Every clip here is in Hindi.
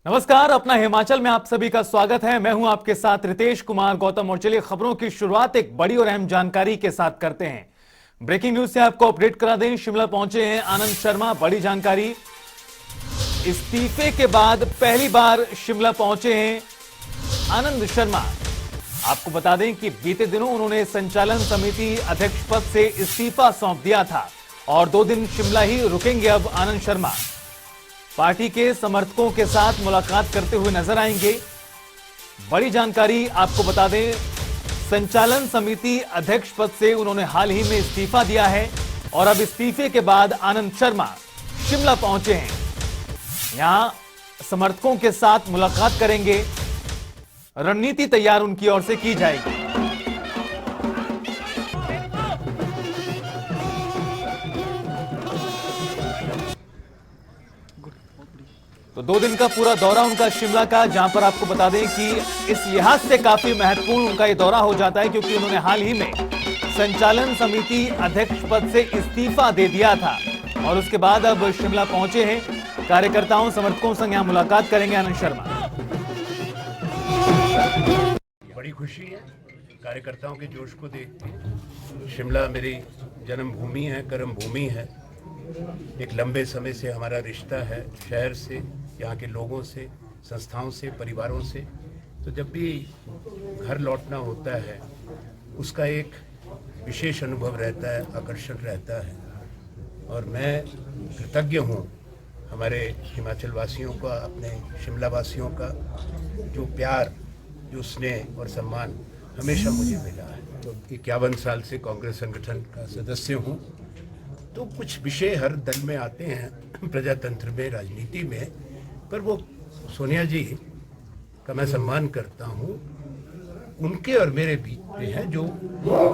नमस्कार, अपना हिमाचल में आप सभी का स्वागत है। मैं हूं आपके साथ रितेश कुमार गौतम और चलिए खबरों की शुरुआत एक बड़ी और अहम जानकारी के साथ करते हैं। ब्रेकिंग न्यूज से आपको अपडेट करा दें, शिमला पहुंचे हैं आनंद शर्मा। बड़ी जानकारी, इस्तीफे के बाद पहली बार शिमला पहुंचे हैं आनंद शर्मा। आपको बता दें कि बीते दिनों उन्होंने संचालन समिति अध्यक्ष पद से इस्तीफा सौंप दिया था और 2 दिन शिमला ही रुकेंगे अब आनंद शर्मा। पार्टी के समर्थकों के साथ मुलाकात करते हुए नजर आएंगे। बड़ी जानकारी आपको बता दें, संचालन समिति अध्यक्ष पद से उन्होंने हाल ही में इस्तीफा दिया है और अब इस्तीफे के बाद आनंद शर्मा शिमला पहुंचे हैं। यहां समर्थकों के साथ मुलाकात करेंगे, रणनीति तैयार उनकी ओर से की जाएगी। तो 2 दिन का पूरा दौरा उनका शिमला का, जहां पर आपको बता दें कि इस लिहाज से काफी महत्वपूर्ण उनका ये दौरा हो जाता है क्योंकि उन्होंने हाल ही में संचालन समिति अध्यक्ष पद से इस्तीफा दे दिया था और उसके बाद अब शिमला पहुंचे हैं। कार्यकर्ताओं समर्थकों से यहां मुलाकात करेंगे आनंद शर्मा। बड़ी खुशी है कार्यकर्ताओं के जोश को देख के। शिमला मेरी जन्मभूमि है, कर्म भूमि है। एक लंबे समय से हमारा रिश्ता है शहर से, यहाँ के लोगों से, संस्थाओं से, परिवारों से। तो जब भी घर लौटना होता है उसका एक विशेष अनुभव रहता है, आकर्षण रहता है। और मैं कृतज्ञ हूँ हमारे हिमाचल वासियों का, अपने शिमला वासियों का, जो प्यार, जो स्नेह और सम्मान हमेशा मुझे मिला है। तो 51 साल से कांग्रेस संगठन का सदस्य हूँ। तो कुछ विषय हर दल में आते हैं, प्रजातंत्र में, राजनीति में, पर वो सोनिया जी का मैं सम्मान करता हूँ। उनके और मेरे बीच में है जो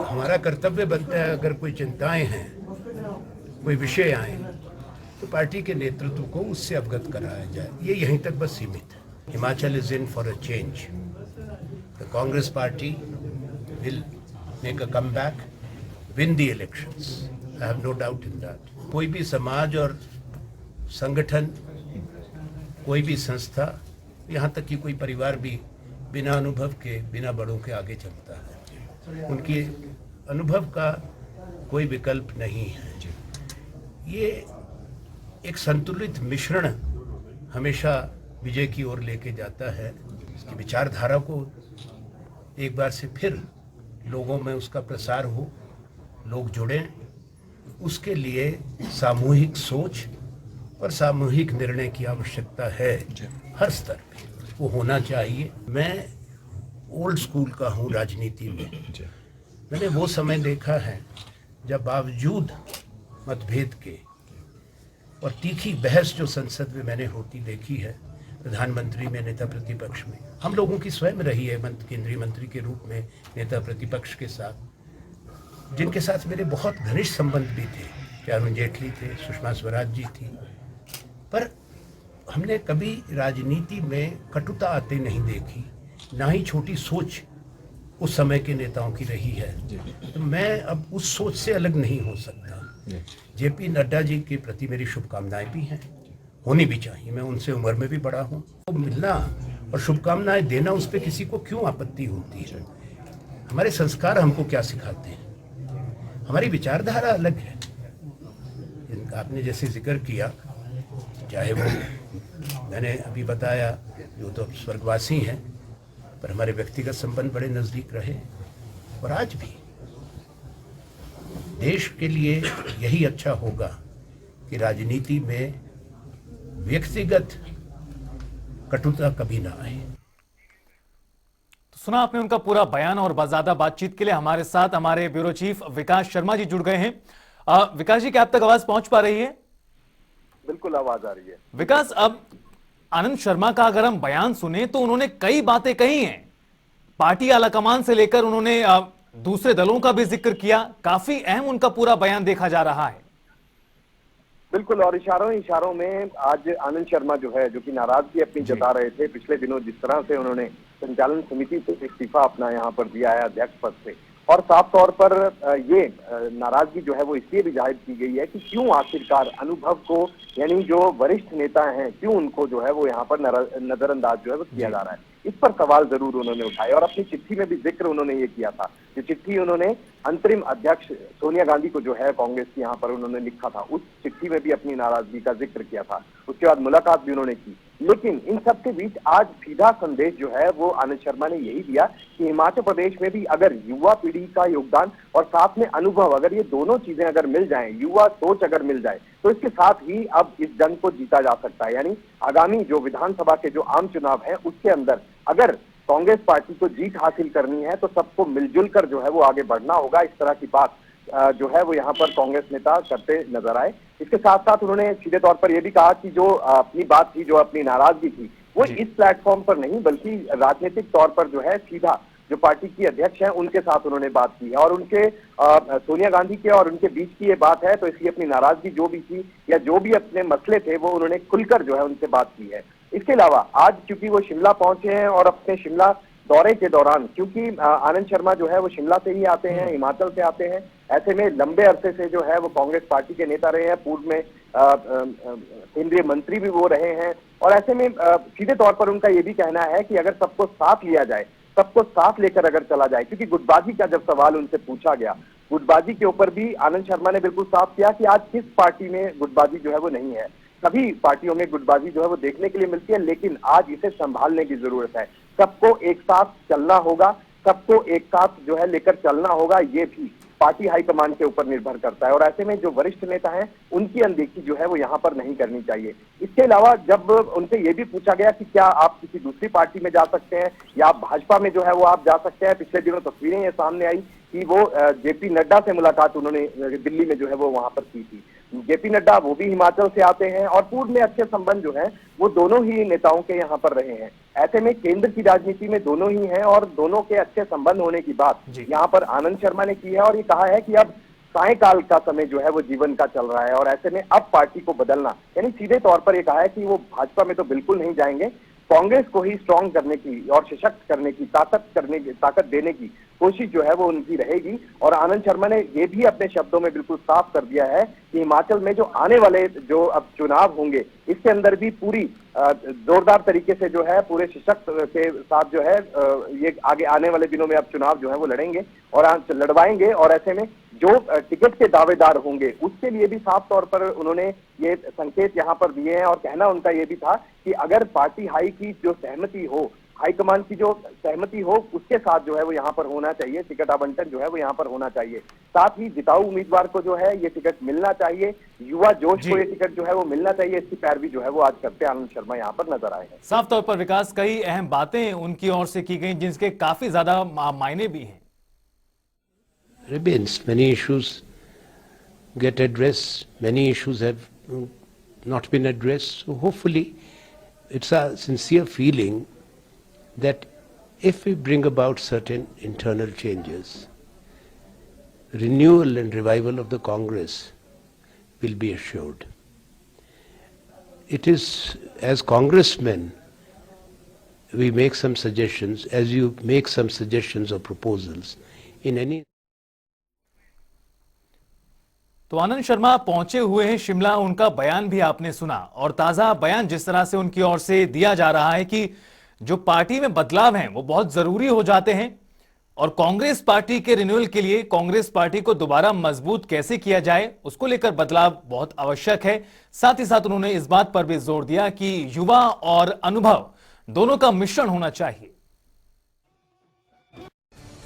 हमारा कर्तव्य बनता है। अगर कोई चिंताएं हैं, कोई विषय आए, तो पार्टी के नेतृत्व को उससे अवगत कराया जाए। ये यहीं तक बस सीमित है। Himachal is in for a change. The Congress party will make a comeback, win the elections. I have no doubt in that. कोई भी समाज और संगठन, कोई भी संस्था, यहाँ तक कि कोई परिवार भी बिना अनुभव के, बिना बड़ों के आगे चलता है। उनके अनुभव का कोई विकल्प नहीं है। ये एक संतुलित मिश्रण हमेशा विजय की ओर लेके जाता है। इसकी विचारधारा को एक बार से फिर लोगों में उसका प्रसार हो, लोग जुड़ें। उसके लिए सामूहिक सोच और सामूहिक निर्णय की आवश्यकता है हर स्तर पे, वो होना चाहिए। मैं ओल्ड स्कूल का हूँ राजनीति में। मैंने वो समय देखा है जब बावजूद मतभेद के और तीखी बहस जो संसद में मैंने होती देखी है, प्रधानमंत्री में, नेता प्रतिपक्ष में, हम लोगों की स्वयं रही है केंद्रीय मंत्री के रूप में नेता प्रतिपक्ष के साथ, जिनके साथ मेरे बहुत घनिष्ठ संबंध भी थे। चाहे अरुण जेटली थे, सुषमा स्वराज जी थी, पर हमने कभी राजनीति में कटुता आते नहीं देखी, ना ही छोटी सोच उस समय के नेताओं की रही है। तो मैं अब उस सोच से अलग नहीं हो सकता। जेपी नड्डा जी के प्रति मेरी शुभकामनाएं भी हैं, होनी भी चाहिए। मैं उनसे उम्र में भी बड़ा हूँ। तो मिलना और शुभकामनाएं देना, उस पर किसी को क्यों आपत्ति होती है? हमारे संस्कार हमको क्या सिखाते हैं? हमारी विचारधारा अलग है। आपने जैसे जिक्र किया, चाहे वो मैंने अभी बताया, जो तो स्वर्गवासी हैं, पर हमारे व्यक्तिगत संबंध बड़े नज़दीक रहे। और आज भी देश के लिए यही अच्छा होगा कि राजनीति में व्यक्तिगत कटुता कभी ना आए। सुना आपने उनका पूरा बयान और बाज़ादा बातचीत के लिए हमारे साथ हमारे ब्यूरो चीफ विकास शर्मा जी जुड़ गए हैं। विकास जी, क्या आप तक आवाज पहुंच पा रही है? बिल्कुल आवाज आ रही है। विकास, अब आनंद शर्मा का अगर हम बयान सुने तो उन्होंने कई बातें कही हैं। पार्टी आलाकमान से लेकर उन्होंने दूसरे दलों का भी जिक्र किया। काफी अहम उनका पूरा बयान देखा जा रहा है। बिल्कुल, और इशारों में आज आनंद शर्मा जो है, जो कि नाराजगी अपनी जता रहे थे पिछले दिनों, जिस तरह से उन्होंने संचालन समिति से इस्तीफा अपना यहाँ पर दिया है अध्यक्ष पद से, और साफ तौर पर ये नाराजगी जो है वो इसलिए भी जाहिर की गई है कि क्यों आखिरकार अनुभव को, यानी जो वरिष्ठ नेता हैं, क्यों उनको जो है वो यहाँ पर नजरअंदाज जो है वो किया जा रहा है। इस पर सवाल जरूर उन्होंने उठाए और अपनी चिट्ठी में भी जिक्र उन्होंने ये किया था। जो चिट्ठी उन्होंने अंतरिम अध्यक्ष सोनिया गांधी को जो है कांग्रेस की यहाँ पर उन्होंने लिखा था, उस चिट्ठी में भी अपनी नाराजगी का जिक्र किया था। उसके बाद मुलाकात भी उन्होंने की। लेकिन इन सब के बीच आज सीधा संदेश जो है वो आनंद शर्मा ने यही दिया कि हिमाचल प्रदेश में भी अगर युवा पीढ़ी का योगदान और साथ में अनुभव, अगर ये दोनों चीजें अगर मिल जाएं, युवा सोच अगर मिल जाए, तो इसके साथ ही अब इस जंग को जीता जा सकता है। यानी आगामी जो विधानसभा के जो आम चुनाव है उसके अंदर अगर कांग्रेस पार्टी को जीत हासिल करनी है तो सबको मिलजुल कर जो है वो आगे बढ़ना होगा। इस तरह की बात जो है वो यहाँ पर कांग्रेस नेता करते नजर आए। इसके साथ साथ उन्होंने सीधे तौर पर यह भी कहा कि जो अपनी बात थी, जो अपनी नाराजगी थी, वो इस प्लेटफॉर्म पर नहीं बल्कि राजनीतिक तौर पर जो है सीधा जो पार्टी की अध्यक्ष हैं उनके साथ उन्होंने बात की है और उनके सोनिया गांधी के और उनके बीच की ये बात है, तो इसलिए अपनी नाराजगी जो भी थी या जो भी अपने मसले थे वो उन्होंने खुलकर जो है उनसे बात की है। इसके अलावा आज क्योंकि वो शिमला पहुंचे हैं और अपने शिमला दौरे के दौरान, क्योंकि आनंद शर्मा जो है वो शिमला से ही आते हैं, हिमाचल से आते हैं, ऐसे में लंबे अरसे से जो है वो कांग्रेस पार्टी के नेता रहे हैं, पूर्व में केंद्रीय मंत्री भी वो रहे हैं और ऐसे में सीधे तौर पर उनका ये भी कहना है कि अगर सबको साथ लिया जाए, सबको साथ लेकर अगर चला जाए, क्योंकि गुटबाजी का जब सवाल उनसे पूछा गया, गुटबाजी के ऊपर भी आनंद शर्मा ने बिल्कुल साफ किया कि आज किस पार्टी में गुटबाजी जो है वो नहीं है। सभी पार्टियों में गुटबाजी जो है वो देखने के लिए मिलती है, लेकिन आज इसे संभालने की जरूरत है। सबको एक साथ चलना होगा, सबको एक साथ जो है लेकर चलना होगा, ये भी पार्टी हाईकमान के ऊपर निर्भर करता है और ऐसे में जो वरिष्ठ नेता हैं उनकी अनदेखी जो है वो यहाँ पर नहीं करनी चाहिए। इसके अलावा जब उनसे ये भी पूछा गया कि क्या आप किसी दूसरी पार्टी में जा सकते हैं या आप भाजपा में जो है वो आप जा सकते हैं, पिछले दिनों तस्वीरें ये सामने आई कि वो जेपी नड्डा से मुलाकात उन्होंने दिल्ली में जो है वो वहां पर की थी। जेपी नड्डा वो भी हिमाचल से आते हैं और पूर्व में अच्छे संबंध जो हैं वो दोनों ही नेताओं के यहाँ पर रहे हैं। ऐसे में केंद्र की राजनीति में दोनों ही हैं और दोनों के अच्छे संबंध होने की बात यहाँ पर आनंद शर्मा ने की है और ये कहा है कि अब सायकाल का समय जो है वो जीवन का चल रहा है और ऐसे में अब पार्टी को बदलना, यानी सीधे तौर पर ये कहा है कि वो भाजपा में तो बिल्कुल नहीं जाएंगे, कांग्रेस को ही स्ट्रांग करने की और सशक्त करने की, ताकत देने की कोशिश जो है वो उनकी रहेगी। और आनंद शर्मा ने ये भी अपने शब्दों में बिल्कुल साफ कर दिया है कि हिमाचल में जो आने वाले जो अब चुनाव होंगे इसके अंदर भी पूरी जोरदार तरीके से जो है पूरे सशक्त के साथ जो है ये आगे आने वाले दिनों में अब चुनाव जो है वो लड़ेंगे और लड़वाएंगे और ऐसे में जो टिकट के दावेदार होंगे उसके लिए भी साफ तौर पर उन्होंने ये संकेत यहाँ पर दिए हैं और कहना उनका ये भी था कि अगर पार्टी हाई की जो सहमति हो, हाईकमान की जो सहमति हो, उसके साथ जो है वो यहाँ पर होना चाहिए, टिकट आवंटन जो है वो यहाँ पर होना चाहिए। साथ ही जिताऊ उम्मीदवार को जो है ये टिकट मिलना चाहिए, युवा जोश को ये टिकट जो है वो मिलना चाहिए। इसकी पैरवी जो है वो आज करते आनंद शर्मा यहाँ पर नजर आए हैं। साफ तौर पर विकास, कई अहम बातें उनकी ओर से की गई जिनके काफी ज्यादा मायने भी हैं। Remains many issues get addressed, many issues have not been addressed. So hopefully it's a sincere feeling that if we bring about certain internal changes, renewal and revival of the Congress will be assured. It is as congressmen we make some suggestions, as you make some suggestions or proposals in any. तो आनंद शर्मा पहुंचे हुए हैं शिमला, उनका बयान भी आपने सुना और ताजा बयान जिस तरह से उनकी ओर से दिया जा रहा है कि जो पार्टी में बदलाव हैं वो बहुत जरूरी हो जाते हैं और कांग्रेस पार्टी के रिन्यूअल के लिए कांग्रेस पार्टी को दोबारा मजबूत कैसे किया जाए उसको लेकर बदलाव बहुत आवश्यक है। साथ ही साथ उन्होंने इस बात पर भी जोर दिया कि युवा और अनुभव दोनों का मिश्रण होना चाहिए।